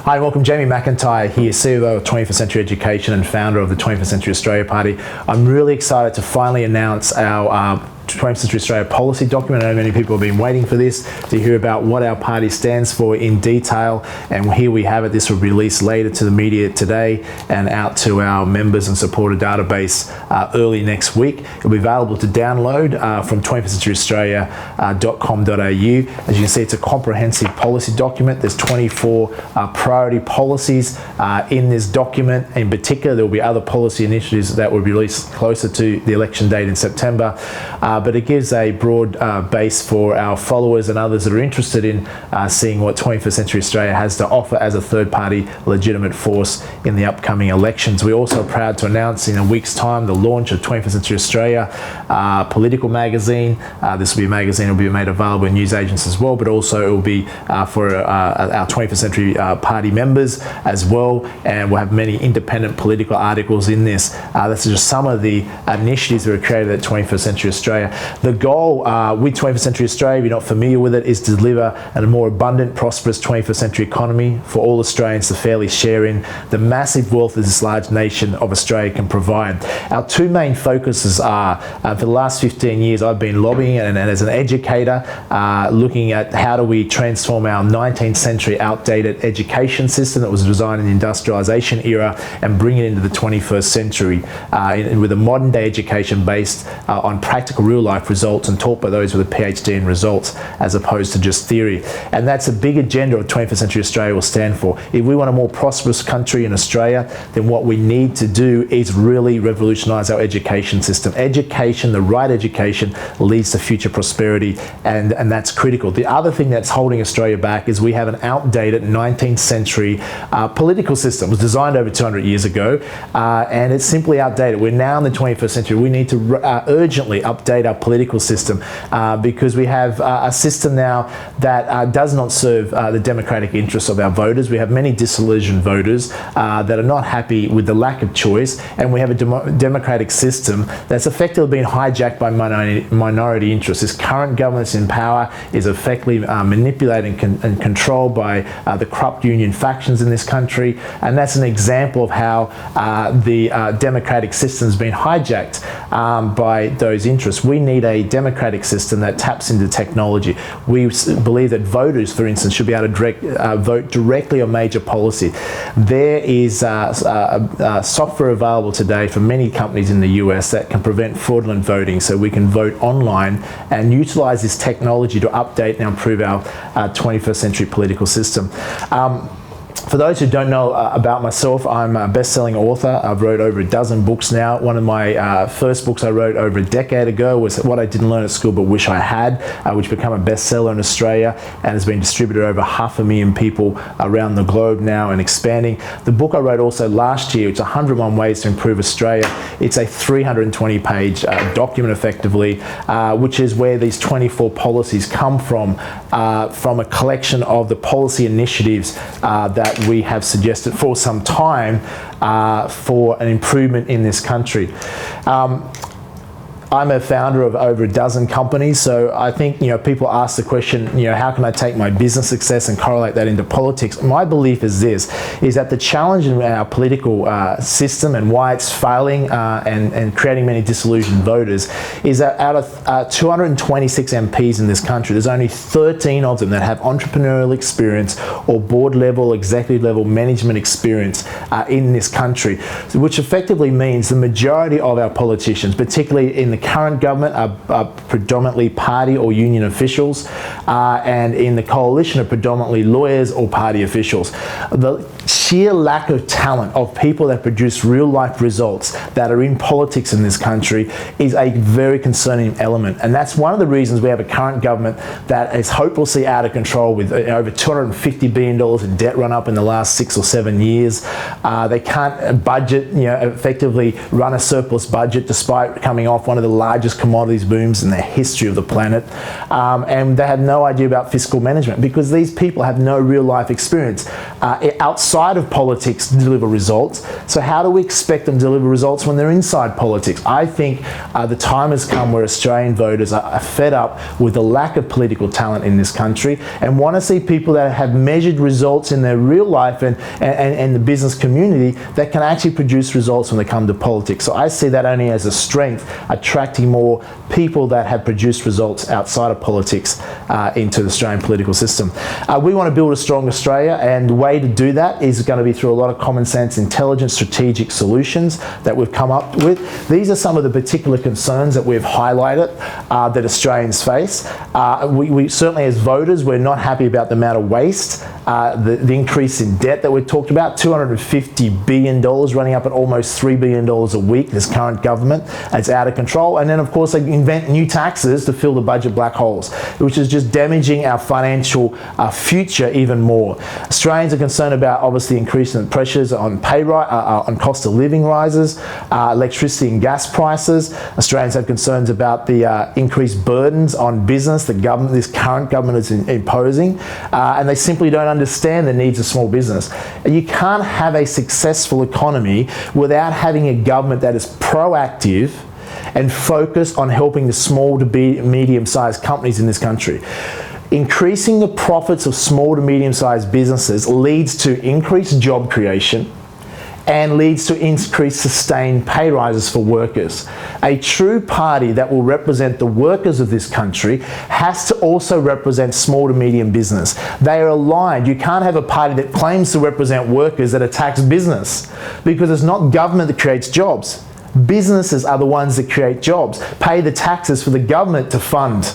Hi, welcome. Jamie McIntyre here, CEO of 21st Century Education and founder of the 21st Century Australia Party. I'm really excited to finally announce our 21st Century Australia policy document. I know many people have been waiting for this to hear about what our party stands for in detail, and here we have it. This will be released later to the media today and out to our members and supporter database early next week. It'll be available to download from 21stcenturyaustralia.com.au. As you can see, it's a comprehensive policy document. There's 24 priority policies in this document. In particular, there will be other policy initiatives that will be released closer to the election date in September. But it gives a broad base for our followers and others that are interested in seeing what 21st Century Australia has to offer as a third-party legitimate force in the upcoming elections. We're also proud to announce in a week's time the launch of 21st Century Australia political magazine. This will be a magazine that will be made available in news agents as well, but also it will be for our 21st Century Party members as well, and we'll have many independent political articles in this. This is just some of the initiatives that were created at 21st Century Australia. The goal with 21st Century Australia, if you're not familiar with it, is to deliver a more abundant, prosperous 21st century economy for all Australians to fairly share in the massive wealth that this large nation of Australia can provide. Our two main focuses are, for the last 15 years, I've been lobbying and as an educator, looking at how do we transform our 19th century outdated education system that was designed in the industrialisation era and bring it into the 21st century with a modern day education based on practical real life results and taught by those with a PhD in results as opposed to just theory. And that's a big agenda of 21st Century Australia will stand for. If we want a more prosperous country in Australia, then what we need to do is really revolutionise our education system. Education, the right education, leads to future prosperity, and that's critical. The other thing that's holding Australia back is we have an outdated 19th century political system. It was designed over 200 years ago, and it's simply outdated. We're now in the 21st century. We need to urgently update our political system because we have a system now that does not serve the democratic interests of our voters. We have many disillusioned voters that are not happy with the lack of choice, and we have a democratic system that's effectively been hijacked by minority interests. This current government that's in power is effectively manipulated and controlled by the corrupt union factions in this country, and that's an example of how the democratic system has been hijacked by those interests. We need a democratic system that taps into technology. We believe that voters, for instance, should be able to vote directly on major policy. There is software available today for many companies in the US that can prevent fraudulent voting, so we can vote online and utilize this technology to update and improve our 21st century political system. For those who don't know about myself, I'm a best-selling author. I've wrote over a dozen books now. One of my first books I wrote over a decade ago was What I Didn't Learn at School But Wish I Had, which became a bestseller in Australia and has been distributed over 500,000 people around the globe now and expanding. The book I wrote also last year, it's 101 Ways to Improve Australia. It's a 320-page document effectively, which is where these 24 policies come from a collection of the policy initiatives that we have suggested for some time for an improvement in this country. I'm a founder of over a dozen companies, so I think people ask the question, how can I take my business success and correlate that into politics? My belief is this: is that the challenge in our political system and why it's failing and creating many disillusioned voters is that out of 226 MPs in this country, there's only 13 of them that have entrepreneurial experience or board level, executive level management experience in this country, which effectively means the majority of our politicians, particularly in the current government, are predominantly party or union officials, and in the coalition are predominantly lawyers or party officials. The sheer lack of talent of people that produce real life results that are in politics in this country is a very concerning element, and that's one of the reasons we have a current government that is hopelessly out of control with over $250 billion in debt run up in the last 6 or 7 years. They can't budget, effectively run a surplus budget despite coming off one of the largest commodities booms in the history of the planet, and they have no idea about fiscal management because these people have no real life experience outside outside of politics deliver results. So how do we expect them to deliver results when they're inside politics? I think the time has come where Australian voters are fed up with the lack of political talent in this country and want to see people that have measured results in their real life and the business community that can actually produce results when they come to politics. So I see that only as a strength, attracting more people that have produced results outside of politics into the Australian political system. We want to build a strong Australia, and the way to do that is going to be through a lot of common sense, intelligent, strategic solutions that we've come up with. These are some of the particular concerns that we've highlighted that Australians face. We certainly, as voters, we're not happy about the amount of waste, the increase in debt that we've talked about, $250 billion, running up at almost $3 billion a week, this current government. It's out of control. And then, of course, they invent new taxes to fill the budget black holes, which is just damaging our financial future even more. Australians are concerned about, obviously, increasing pressures on on cost of living rises, electricity and gas prices. Australians have concerns about the increased burdens on business that this current government is imposing, and they simply don't understand the needs of small business. You can't have a successful economy without having a government that is proactive and focused on helping the small to medium-sized companies in this country. Increasing the profits of small to medium-sized businesses leads to increased job creation and leads to increased sustained pay rises for workers. A true party that will represent the workers of this country has to also represent small to medium business. They are aligned. You can't have a party that claims to represent workers that attacks business, because it's not government that creates jobs. Businesses are the ones that create jobs, pay the taxes for the government to fund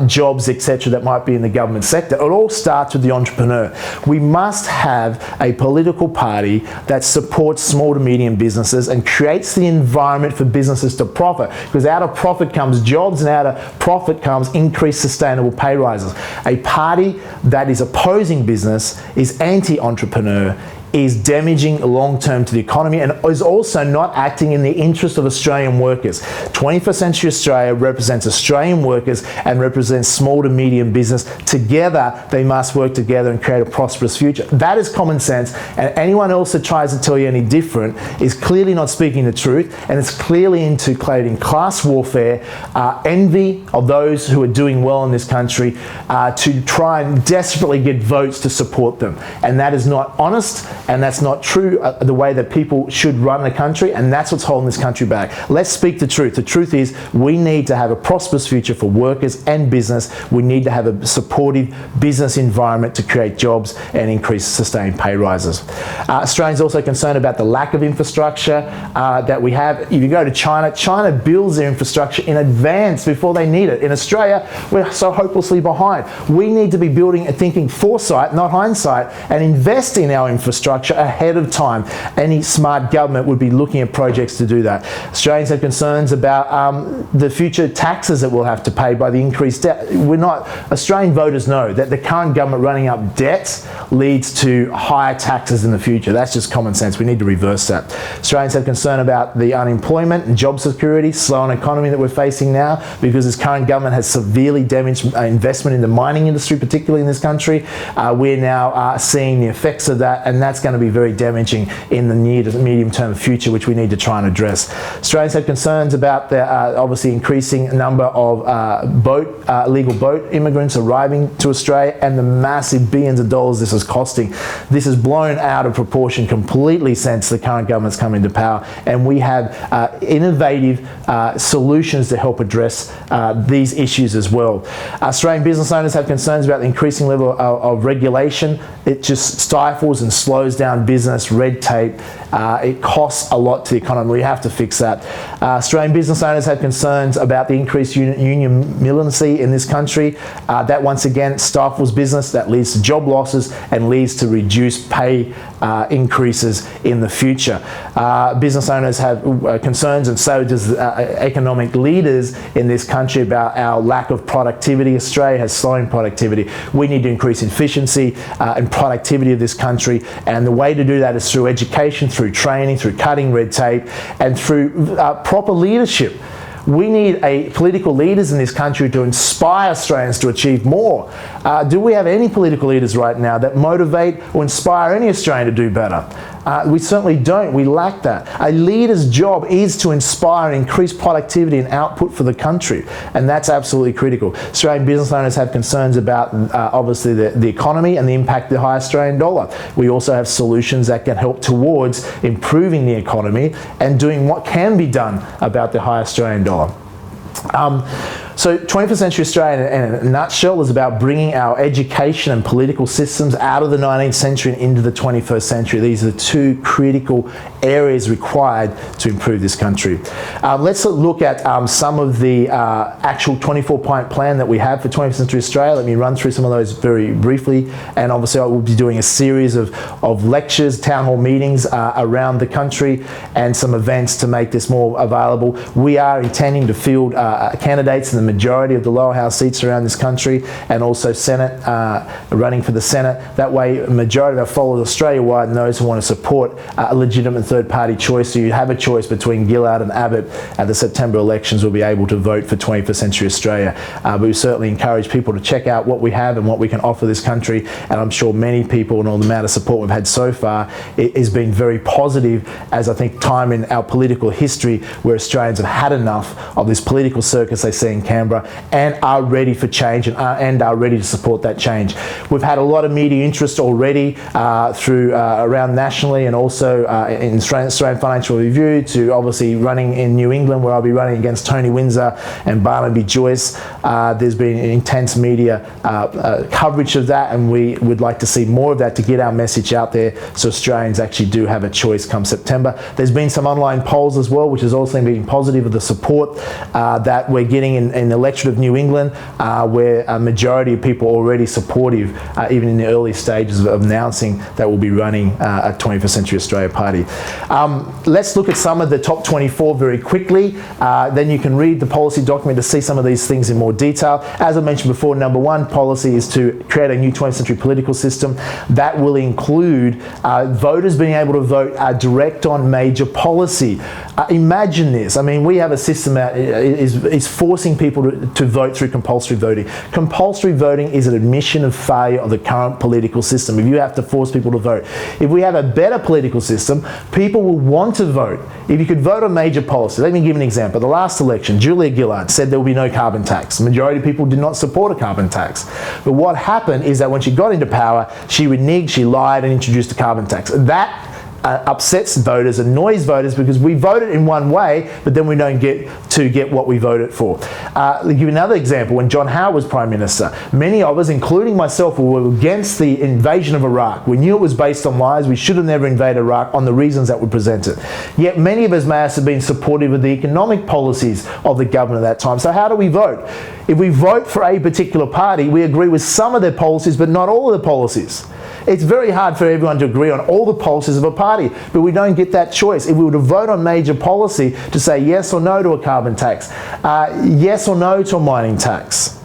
jobs, etc., that might be in the government sector. It all starts with the entrepreneur. We must have a political party that supports small to medium businesses and creates the environment for businesses to profit, because out of profit comes jobs, and out of profit comes increased sustainable pay rises. A party that is opposing business, is anti-entrepreneur, is damaging long-term to the economy, and is also not acting in the interest of Australian workers. 21st Century Australia represents Australian workers and represents small to medium business. Together, they must work together and create a prosperous future. That is common sense, and anyone else that tries to tell you any different is clearly not speaking the truth, and it's clearly into creating class warfare, envy of those who are doing well in this country, to try and desperately get votes to support them. And that is not honest, and that's not true the way that people should run the country, and that's what's holding this country back. Let's speak the truth. The truth is, we need to have a prosperous future for workers and business. We need to have a supportive business environment to create jobs and increase sustained pay rises. Australians are also concerned about the lack of infrastructure that we have. If you go to China, China builds their infrastructure in advance before they need it. In Australia, we're so hopelessly behind. We need to be building and thinking foresight, not hindsight, and invest in our infrastructure ahead of time. Any smart government would be looking at projects to do that. Australians have concerns about the future taxes that we'll have to pay by the increased debt. Australian voters know that the current government running up debts leads to higher taxes in the future. That's just common sense. We need to reverse that. Australians have concern about the unemployment and job security, slow economy that we're facing now, because this current government has severely damaged investment in the mining industry, particularly in this country. We're now seeing the effects of that, and that's going to be very damaging in the near to medium term future, which we need to try and address. Australians have concerns about the obviously increasing number of legal boat immigrants arriving to Australia, and the massive billions of dollars this is costing. This is blown out of proportion completely since the current government's come into power, and we have innovative solutions to help address these issues as well. Australian business owners have concerns about the increasing level of regulation. It just stifles and slows down business, red tape. It costs a lot to the economy. We have to fix that. Australian business owners have concerns about the increased union militancy in this country. That once again stifles business, that leads to job losses and leads to reduced pay increases in the future. Business owners have concerns, and so does economic leaders in this country, about our lack of productivity. Australia has slowing productivity. We need to increase efficiency and productivity of this country, and the way to do that is through education, through training, through cutting red tape, and through proper leadership. We need political leaders in this country to inspire Australians to achieve more. Do we have any political leaders right now that motivate or inspire any Australian to do better? We certainly don't. We lack that. A leader's job is to inspire and increase productivity and output for the country, and that's absolutely critical. Australian business owners have concerns about obviously the economy and the impact of the high Australian dollar. We also have solutions that can help towards improving the economy and doing what can be done about the high Australian dollar. So 21st Century Australia in a nutshell is about bringing our education and political systems out of the 19th century and into the 21st century. These are the two critical areas required to improve this country. Let's look at some of the actual 24-point plan that we have for 21st Century Australia. Let me run through some of those very briefly, and obviously I will be doing a series of lectures, town hall meetings around the country, and some events to make this more available. We are intending to field candidates in the majority of the lower house seats around this country, and also Senate, running for the Senate. That way, a majority of our followers Australia-wide and those who want to support a legitimate third-party choice, so you have a choice between Gillard and Abbott at the September elections, will be able to vote for 21st Century Australia. But we certainly encourage people to check out what we have and what we can offer this country, and I'm sure many people and all the amount of support we've had so far, it has been very positive, as I think time in our political history where Australians have had enough of this political circus they see in Canberra and are ready for change and are ready to support that change. We've had a lot of media interest already through around nationally, and also in Australian Financial Review, to obviously running in New England, where I'll be running against Tony Windsor and Barnaby Joyce. There's been intense media coverage of that, and we would like to see more of that to get our message out there so Australians actually do have a choice come September. There's been some online polls as well, which has also been positive of the support that we're getting in the electorate of New England, where a majority of people are already supportive, even in the early stages of announcing that we'll be running a 21st Century Australia party. Let's look at some of the top 24 very quickly. Then you can read the policy document to see some of these things in more detail. As I mentioned before, number one policy is to create a new 20th century political system that will include voters being able to vote direct on major policy. Imagine this. I mean, we have a system that is forcing people to vote through compulsory voting. Compulsory voting is an admission of failure of the current political system. If you have to force people to vote. If we have a better political system, people will want to vote. If you could vote on major policy, let me give an example. The last election, Julia Gillard said there will be no carbon tax. The majority of people did not support a carbon tax. But what happened is that when she got into power, she reneged, she lied, and introduced a carbon tax. That upsets voters, annoys voters, because we voted in one way, but then we don't get what we voted for. I'll give you another example. When John Howard was Prime Minister, many of us, including myself, were against the invasion of Iraq. We knew it was based on lies. We should have never invaded Iraq on the reasons that were presented. Yet many of us may have been supportive of the economic policies of the government at that time. So how do we vote? If we vote for a particular party, we agree with some of their policies, but not all of the policies. It's very hard for everyone to agree on all the policies of a party, but we don't get that choice. If we were to vote on major policy to say yes or no to a carbon tax, yes or no to a mining tax,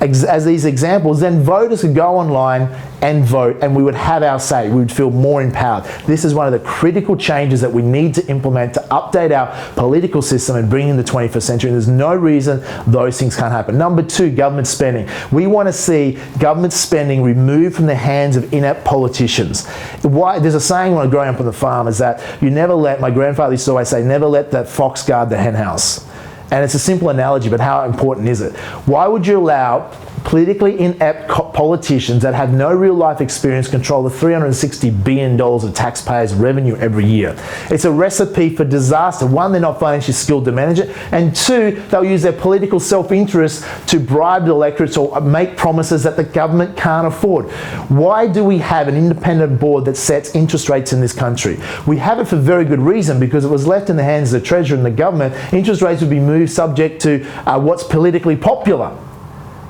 as these examples, then voters could go online and vote, and we would have our say. We would feel more empowered. This is one of the critical changes that we need to implement to update our political system and bring in the 21st century. And there's no reason those things can't happen. Number two, government spending. We want to see government spending removed from the hands of inept politicians. There's a saying when I growing up on the farm is that my grandfather used to always say, never let that fox guard the hen house. And it's a simple analogy, but how important is it? Why would you allow politically inept politicians that have no real life experience control the $360 billion of taxpayers' revenue every year? It's a recipe for disaster. One, they're not financially skilled to manage it, and two, they'll use their political self-interest to bribe the electorates or make promises that the government can't afford. Why do we have an independent board that sets interest rates in this country? We have it for very good reason, because it was left in the hands of the Treasurer and the government. Interest rates would be moved subject to what's politically popular.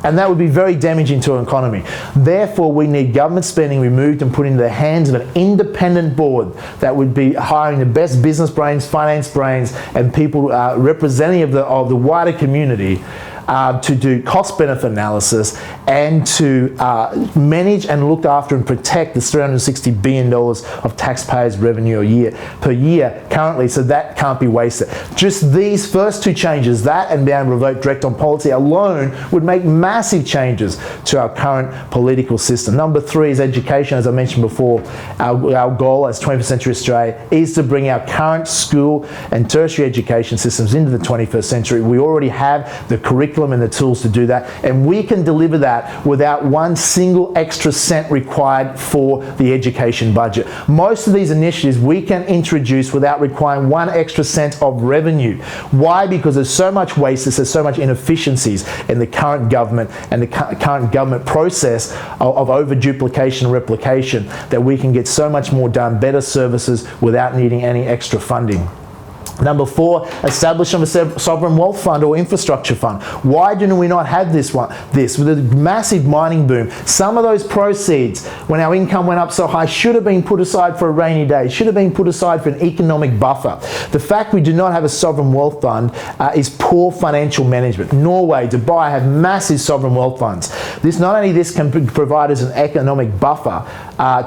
And that would be very damaging to our economy. Therefore, we need government spending removed and put into the hands of an independent board that would be hiring the best business brains, finance brains, and people representative of the wider community to do cost-benefit analysis and to manage and look after and protect the $360 billion of taxpayers' revenue per year currently, so that can't be wasted. Just these first two changes, that and being able to vote direct on policy alone, would make massive changes to our current political system. Number 3 is education. As I mentioned before, our goal as 21st Century Australia is to bring our current school and tertiary education systems into the 21st century. We already have the curriculum and the tools to do that, and we can deliver that without one single extra cent required for the education budget. Most of these initiatives we can introduce without requiring one extra cent of revenue. Why? Because there's so much waste, there's so much inefficiencies in the current government and the current government process of over-duplication and replication, that we can get so much more done, better services, without needing any extra funding. Number 4, establishment of a sovereign wealth fund or infrastructure fund. Why do we not have this one? With a massive mining boom, some of those proceeds, when our income went up so high, should have been put aside for a rainy day, should have been put aside for an economic buffer. The fact we do not have a sovereign wealth fund is poor financial management. Norway, Dubai have massive sovereign wealth funds. Not only this can provide us an economic buffer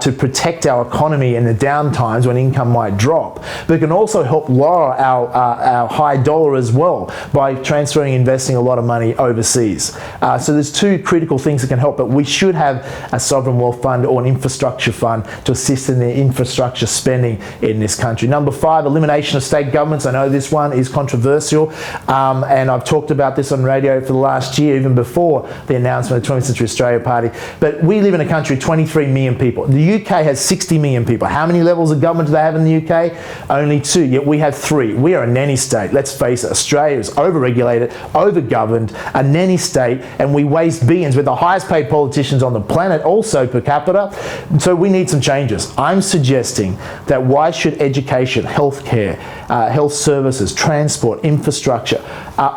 to protect our economy in the down times when income might drop, but it can also help lower our high dollar as well by transferring, investing a lot of money overseas. So there's two critical things that can help, but we should have a sovereign wealth fund or an infrastructure fund to assist in the infrastructure spending in this country. Number 5, elimination of state governments. I know this one is controversial, and I've talked about this on radio for the last year, even before the announcement of the 20th Century Australia Party. But we live in a country of 23 million people. The UK has 60 million people. How many levels of government do they have in the UK? Only 2, yet we have 3. We are a nanny state. Let's face it, Australia is over-regulated, over-governed, a nanny state, and we waste billions with the highest paid politicians on the planet, also per capita. So we need some changes. I'm suggesting that why should education, healthcare, health services, transport, infrastructure,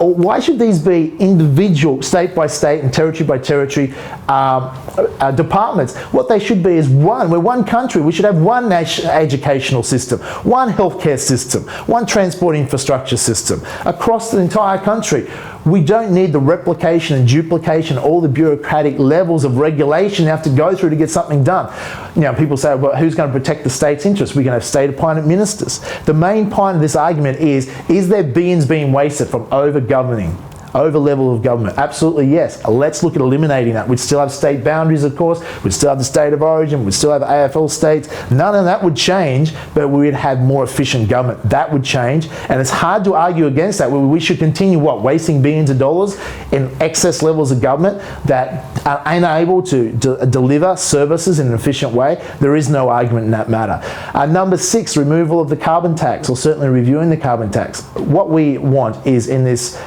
or why should these be individual, state by state and territory by territory departments? What they should be is one. We're one country. We should have one educational system, one healthcare system, one transport infrastructure system across the entire country. We don't need the replication and duplication, all the bureaucratic levels of regulation you have to go through to get something done. You know, people say, well, who's going to protect the state's interests? We can have state-appointed ministers. The main point of this argument is there billions being wasted from over-governing? Over level of government? Absolutely yes. Let's look at eliminating that. We'd still have state boundaries, of course. We'd still have the state of origin. We'd still have AFL states. None of that would change, but we'd have more efficient government. That would change, and it's hard to argue against that. We should continue wasting billions of dollars in excess levels of government that are unable to deliver services in an efficient way. There is no argument in that matter. Number 6, removal of the carbon tax, or certainly reviewing the carbon tax. What we want is in this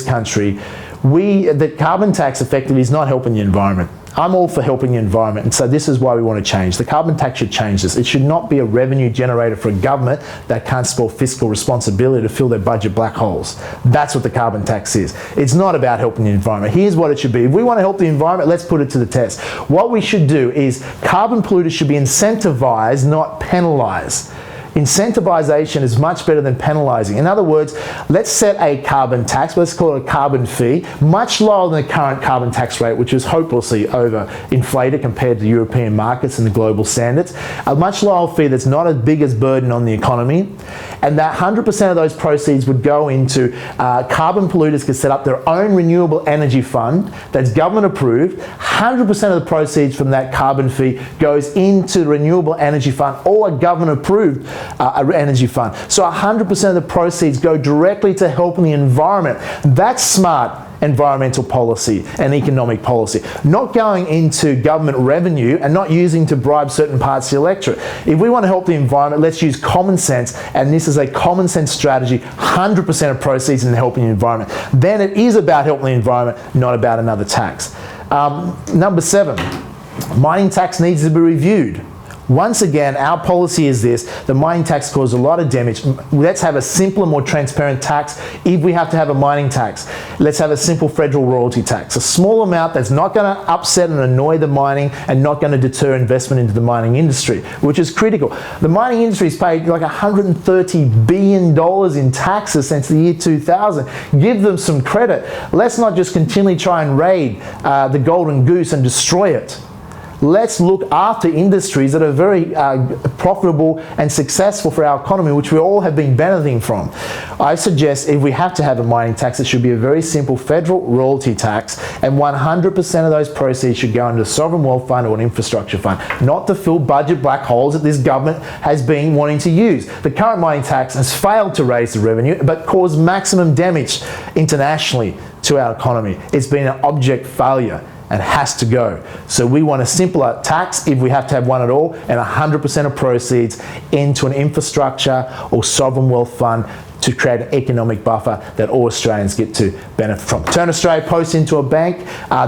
country, the carbon tax effectively is not helping the environment. I'm all for helping the environment, and so this is why we want to change. The carbon tax should change this. It should not be a revenue generator for a government that can't spell fiscal responsibility to fill their budget black holes. That's what the carbon tax is. It's not about helping the environment. Here's what it should be. If we want to help the environment, let's put it to the test. What we should do is carbon polluters should be incentivized, not penalized. Incentivization is much better than penalizing. In other words, let's set a carbon tax, let's call it a carbon fee, much lower than the current carbon tax rate, which is hopelessly overinflated compared to European markets and the global standards. A much lower fee that's not as big as burden on the economy, and that 100% of those proceeds would go into carbon polluters could set up their own renewable energy fund that's government approved. 100% of the proceeds from that carbon fee goes into the renewable energy fund or a government approved energy fund. So 100% of the proceeds go directly to helping the environment. That's smart environmental policy and economic policy, not going into government revenue and not using to bribe certain parts of the electorate. If we want to help the environment, let's use common sense, and this is a common sense strategy, 100% of proceeds in helping the environment. Then it is about helping the environment, not about another tax. Number 7, mining tax needs to be reviewed. Once again, our policy is this: the mining tax caused a lot of damage. Let's have a simpler, more transparent tax. If we have to have a mining tax, let's have a simple federal royalty tax. A small amount that's not going to upset and annoy the mining and not going to deter investment into the mining industry, which is critical. The mining industry has paid like $130 billion in taxes since the year 2000. Give them some credit. Let's not just continually try and raid the golden goose and destroy it. Let's look after industries that are very profitable and successful for our economy, which we all have been benefiting from. I suggest if we have to have a mining tax, it should be a very simple federal royalty tax, and 100% of those proceeds should go into a sovereign wealth fund or an infrastructure fund, not to fill budget black holes that this government has been wanting to use. The current mining tax has failed to raise the revenue, but caused maximum damage internationally to our economy. It's been an object failure and has to go. So we want a simpler tax, if we have to have one at all, and 100% of proceeds into an infrastructure or sovereign wealth fund to create an economic buffer that all Australians get to benefit from. Turn Australia Post into a bank.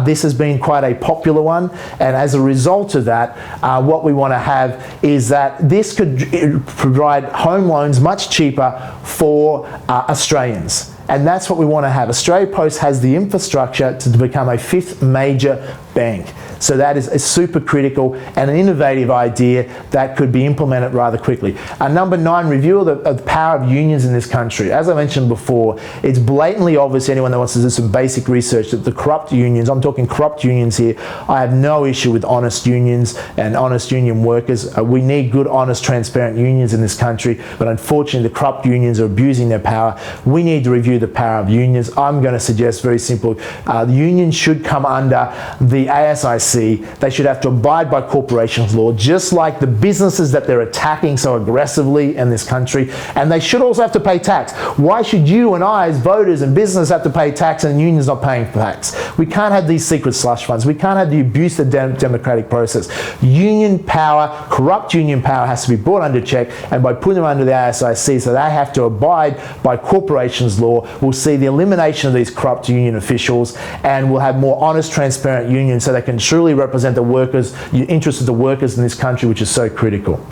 This has been quite a popular one, and as a result of that, what we want to have is that this could provide home loans much cheaper for Australians. And that's what we want to have. Australia Post has the infrastructure to become a fifth major bank. So that is a super critical and an innovative idea that could be implemented rather quickly. Number 9, review of the power of unions in this country. As I mentioned before, it's blatantly obvious to anyone that wants to do some basic research that the corrupt unions, I'm talking corrupt unions here, I have no issue with honest unions and honest union workers. We need good, honest, transparent unions in this country, but unfortunately the corrupt unions are abusing their power. We need to review the power of unions. I'm going to suggest very simple, the unions should come under the ASIC. They should have to abide by corporations law, just like the businesses that they're attacking so aggressively in this country, and they should also have to pay tax. Why should you and I as voters and business have to pay tax and unions not paying tax? We can't have these secret slush funds. We can't have the abuse of the democratic process. Union power, corrupt union power, has to be brought under check, and by putting them under the ASIC so they have to abide by corporations law, we'll see the elimination of these corrupt union officials, and we'll have more honest, transparent unions so they can truly represent the workers, the interests of the workers in this country, which is so critical.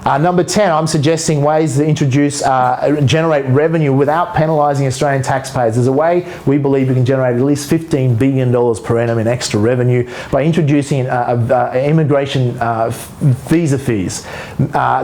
Number 10, I'm suggesting ways to introduce, generate revenue without penalising Australian taxpayers. There's a way we believe we can generate at least $15 billion per annum in extra revenue by introducing immigration visa fees.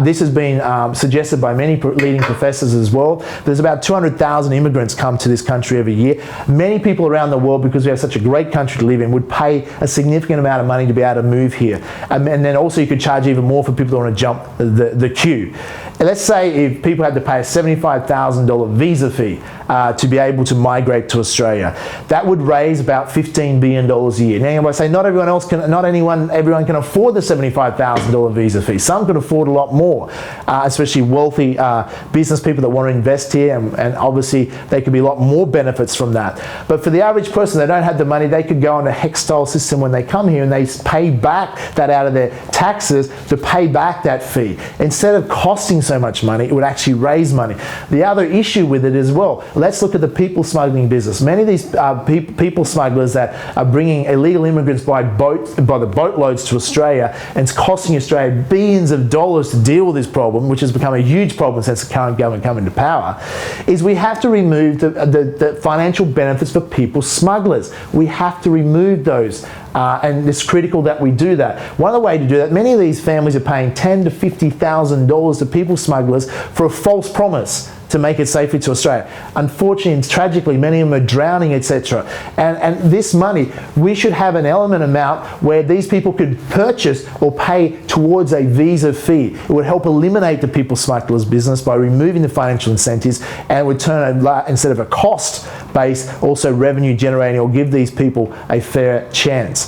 This has been suggested by many leading professors as well. There's about 200,000 immigrants come to this country every year. Many people around the world, because we have such a great country to live in, would pay a significant amount of money to be able to move here. And then also you could charge even more for people who want to jump the queue. Let's say if people had to pay a $75,000 visa fee to be able to migrate to Australia, that would raise about $15 billion a year. Now, I say not everyone can afford the $75,000 visa fee. Some can afford a lot more, especially wealthy business people that want to invest here, and obviously there could be a lot more benefits from that. But for the average person, they don't have the money. They could go on a HEC-style system when they come here, and they pay back that out of their taxes to pay back that fee. Instead of costing so much money, it would actually raise money. The other issue with it as well, let's look at the people smuggling business. Many of these people smugglers that are bringing illegal immigrants by the boatloads to Australia, and it's costing Australia billions of dollars to deal with this problem, which has become a huge problem since the current government came into power, is we have to remove the financial benefits for people smugglers. We have to remove those. And it's critical that we do that. One of the ways to do that, many of these families are paying $10,000 to $50,000 to people smugglers for a false promise to make it safely to Australia. Unfortunately and tragically, many of them are drowning, etc. And this money, we should have an amount where these people could purchase or pay towards a visa fee. It would help eliminate the people smugglers business by removing the financial incentives, and would turn, instead of a cost base, also revenue generating, or give these people a fair chance.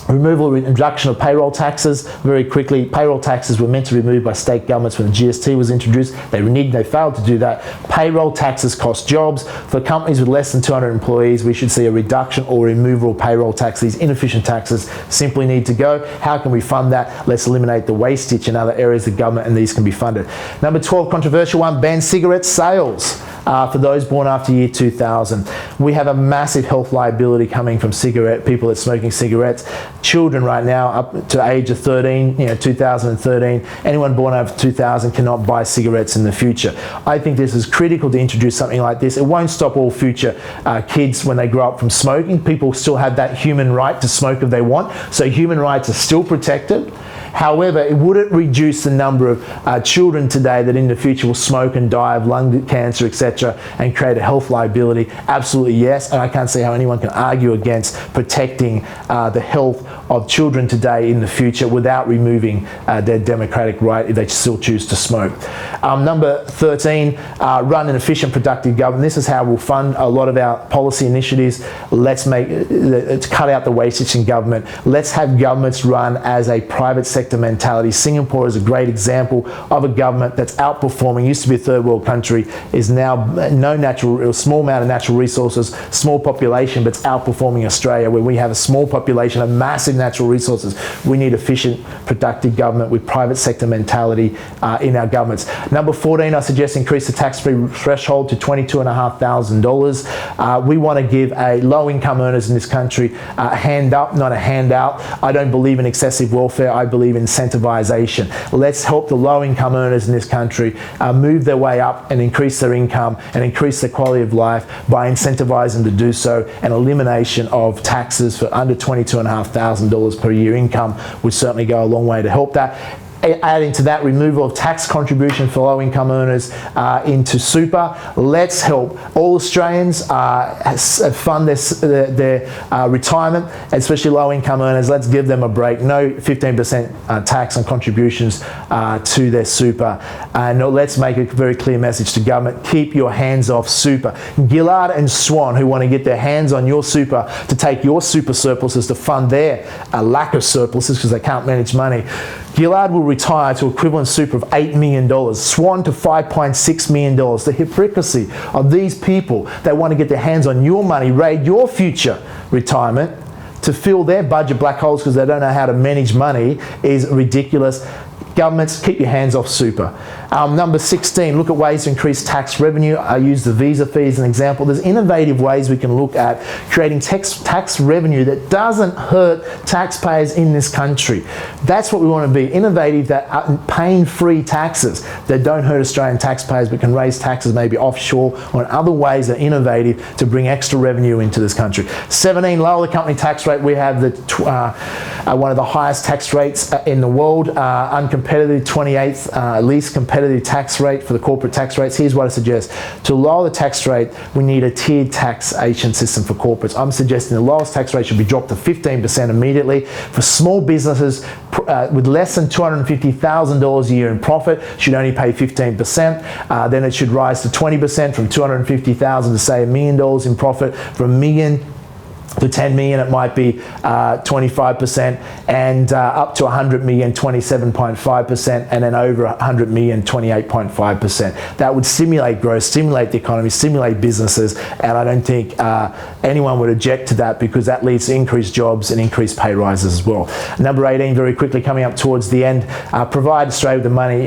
Removal or introduction of payroll taxes. Very quickly, payroll taxes were meant to be removed by state governments when the GST was introduced. They failed to do that. Payroll taxes cost jobs. For companies with less than 200 employees, we should see a reduction or removal of payroll tax. These inefficient taxes simply need to go. How can we fund that? Let's eliminate the wastage in other areas of government, and these can be funded. Number 12, controversial one, ban cigarette sales. for those born after year 2000. We have a massive health liability coming from people that are smoking cigarettes. Children right now up to age of 13, 2013, anyone born after 2000 cannot buy cigarettes in the future. I think this is critical to introduce something like this. It won't stop all future kids when they grow up from smoking. People still have that human right to smoke if they want, so human rights are still protected. However, it wouldn't reduce the number of children today that in the future will smoke and die of lung cancer, etc., and create a health liability. Absolutely yes, and I can't see how anyone can argue against protecting the health of children today in the future without removing their democratic right if they still choose to smoke. Number 13, run an efficient, productive government. This is how we'll fund a lot of our policy initiatives. Let's cut out the wastage in government. Let's have governments run as a private sector mentality. Singapore is a great example of a government that's outperforming. Used to be a third world country, is now small amount of natural resources, small population, but it's outperforming Australia, where we have a small population of massive natural resources. We need efficient, productive government with private sector mentality in our governments. Number 14, I suggest increase the tax-free threshold to $22,500. We want to give low-income earners in this country a hand up, not a handout. I don't believe in excessive welfare. I believe in incentivization. Let's help the low-income earners in this country move their way up and increase their income and increase their quality of life by incentivizing them to do so, and elimination of taxes for under $22,500 per year income would certainly go a long way to help that. Adding to that, removal of tax contribution for low-income earners into super. Let's help all Australians fund their retirement, especially low-income earners. Let's give them a break. No 15% tax on contributions to their super. And let's make a very clear message to government: keep your hands off super. Gillard and Swan, who want to get their hands on your super to take your super surpluses to fund their lack of surpluses because they can't manage money. Gillard will retire to equivalent super of $8 million, Swan to $5.6 million. The hypocrisy of these people that want to get their hands on your money, raid your future retirement to fill their budget black holes because they don't know how to manage money is ridiculous. Governments, keep your hands off super. Number 16, look at ways to increase tax revenue. I use the visa fee as an example. There's innovative ways we can look at creating tax revenue that doesn't hurt taxpayers in this country. That's what we want to be, innovative, that are paying free taxes that don't hurt Australian taxpayers but can raise taxes maybe offshore or in other ways that are innovative to bring extra revenue into this country. 17, lower the company tax rate. We have one of the highest tax rates in the world, uncompetitive, 28th least competitive tax rate for the corporate tax rates. Here's what I suggest. To lower the tax rate, we need a tiered taxation system for corporates. I'm suggesting the lowest tax rate should be dropped to 15% immediately. For small businesses with less than $250,000 a year in profit, should only pay 15%. Then it should rise to 20% from $250,000 to say $1 million in profit. From $1 million to 10 million, it might be 25%, and up to 100 million, 27.5%, and then over 100 million, 28.5%. That would stimulate growth, stimulate the economy, stimulate businesses, and I don't think anyone would object to that because that leads to increased jobs and increased pay rises as well. Number 18, very quickly coming up towards the end, provide Australia with the money,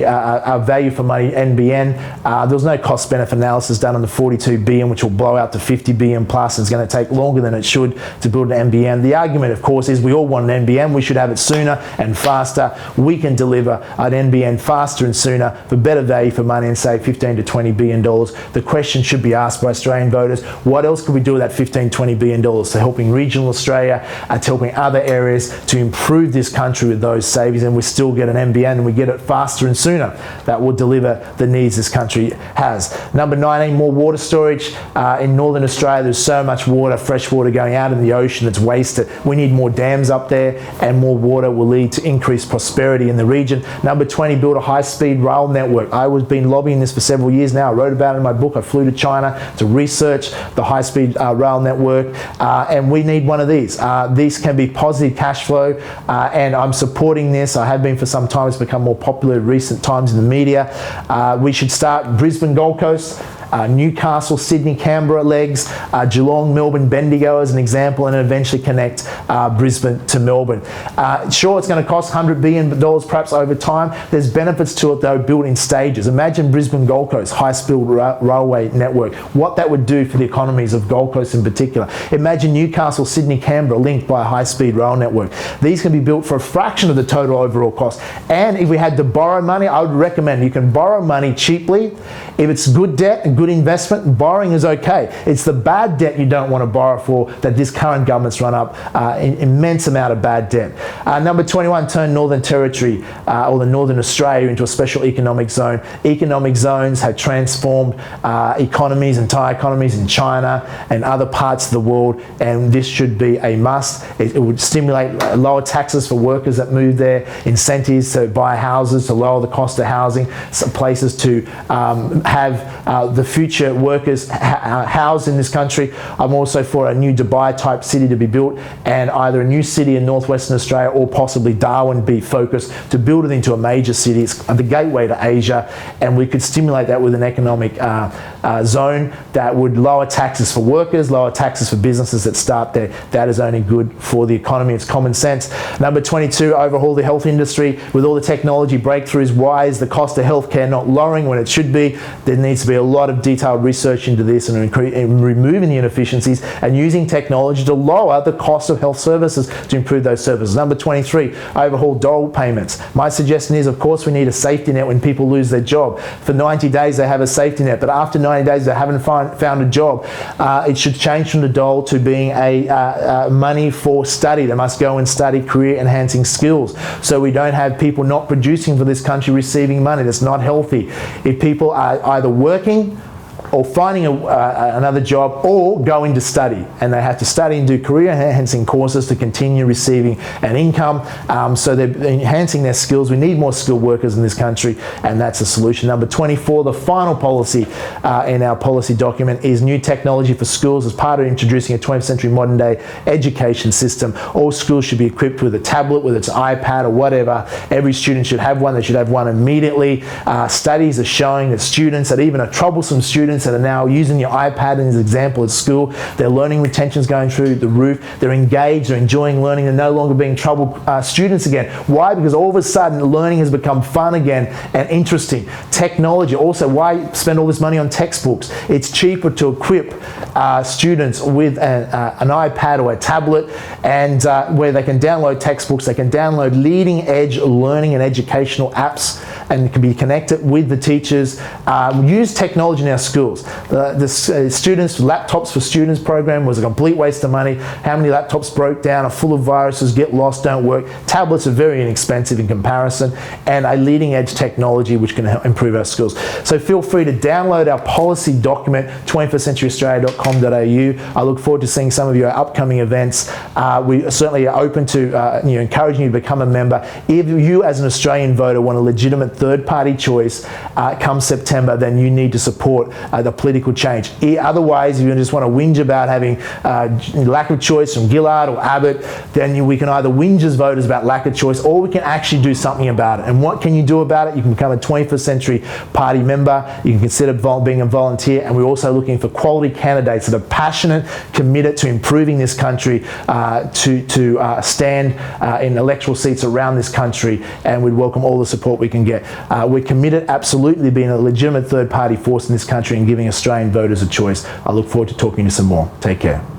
value for money, NBN. There was no cost benefit analysis done on the 42 billion, which will blow out to 50 billion plus. It's going to take longer than it should to build an NBN. The argument, of course, is we all want an NBN. We should have it sooner and faster. We can deliver an NBN faster and sooner for better value for money and save $15 to $20 billion. The question should be asked by Australian voters: what else could we do with that $15, $20 billion? So helping regional Australia, to helping other areas to improve this country with those savings, and we still get an NBN and we get it faster and sooner. That will deliver the needs this country has. Number 19, more water storage. In Northern Australia, there's so much water, fresh water going out in the ocean that's wasted. We need more dams up there, and more water will lead to increased prosperity in the region. Number 20, build a high-speed rail network. I was been lobbying this for several years now. I wrote about it in my book. I flew to China to research the high-speed rail network, and we need one of these. These can be positive cash flow, and I'm supporting this. I have been for some time. It's become more popular in recent times in the media. We should start Brisbane Gold Coast Newcastle, Sydney, Canberra legs, Geelong, Melbourne, Bendigo as an example, and eventually connect Brisbane to Melbourne. Sure, it's going to cost $100 billion perhaps over time. There's benefits to it though, built in stages. Imagine Brisbane Gold Coast, high-speed railway network, what that would do for the economies of Gold Coast in particular. Imagine Newcastle, Sydney, Canberra linked by a high-speed rail network. These can be built for a fraction of the total overall cost. And if we had to borrow money, I would recommend you can borrow money cheaply. If it's good debt and good investment, borrowing is okay. It's the bad debt you don't want to borrow for that this current government's run up an immense amount of bad debt. Number 21, turn Northern Territory or the Northern Australia into a special economic zone. Economic zones have transformed economies, entire economies in China and other parts of the world, and this should be a must. It would stimulate lower taxes for workers that move there, incentives to buy houses to lower the cost of housing, some places to have the future workers housed in this country. I'm also for a new Dubai type city to be built, and either a new city in northwestern Australia or possibly Darwin be focused to build it into a major city. It's the gateway to Asia, and we could stimulate that with an economic zone that would lower taxes for workers, lower taxes for businesses that start there. That is only good for the economy. It's common sense. Number 22, overhaul the health industry. With all the technology breakthroughs, why is the cost of healthcare not lowering when it should be? There needs to be a lot of detailed research into this and removing the inefficiencies and using technology to lower the cost of health services to improve those services. Number 23, overhaul dole payments. My suggestion is, of course, we need a safety net when people lose their job. For 90 days, they have a safety net, but after 90 days, they haven't found a job. It should change from the dole to being a money for study. They must go and study career-enhancing skills, so we don't have people not producing for this country receiving money. That's not healthy. If people are either working or finding another job or going to study, and they have to study and do career enhancing courses to continue receiving an income, so they're enhancing their skills. We need more skilled workers in this country, and that's the solution. Number 24, the final policy in our policy document is new technology for schools as part of introducing a 20th century modern day education system. All schools should be equipped with a tablet, whether it's an iPad or whatever. Every student should have one. They should have one immediately. Studies are showing that students that even are troublesome students that are now using your iPad as an example at school, their learning retention is going through the roof. They're engaged, they're enjoying learning, they're no longer being troubled students again. Why? Because all of a sudden learning has become fun again and interesting. Technology, also, why spend all this money on textbooks? It's cheaper to equip students with an iPad or a tablet, and where they can download textbooks, they can download leading edge learning and educational apps, and can be connected with the teachers. Use technology in our schools. The students, Laptops for Students program was a complete waste of money. How many laptops broke down, are full of viruses, get lost, don't work? Tablets are very inexpensive in comparison, and a leading edge technology which can help improve our skills. So feel free to download our policy document, 21stcenturyaustralia.com.au. I look forward to seeing some of you at upcoming events. We certainly are open to encouraging you to become a member. If you as an Australian voter want a legitimate third-party choice come September, then you need to support the political change. Otherwise, if you just want to whinge about having lack of choice from Gillard or Abbott, then we can either whinge as voters about lack of choice, or we can actually do something about it. And what can you do about it? You can become a 21st Century Party member. You can consider being a volunteer, and we're also looking for quality candidates that are passionate, committed to improving this country, to stand in electoral seats around this country, and we'd welcome all the support we can get. We're committed absolutely to being a legitimate third-party force in this country and giving Australian voters a choice. I look forward to talking to you some more. Take care.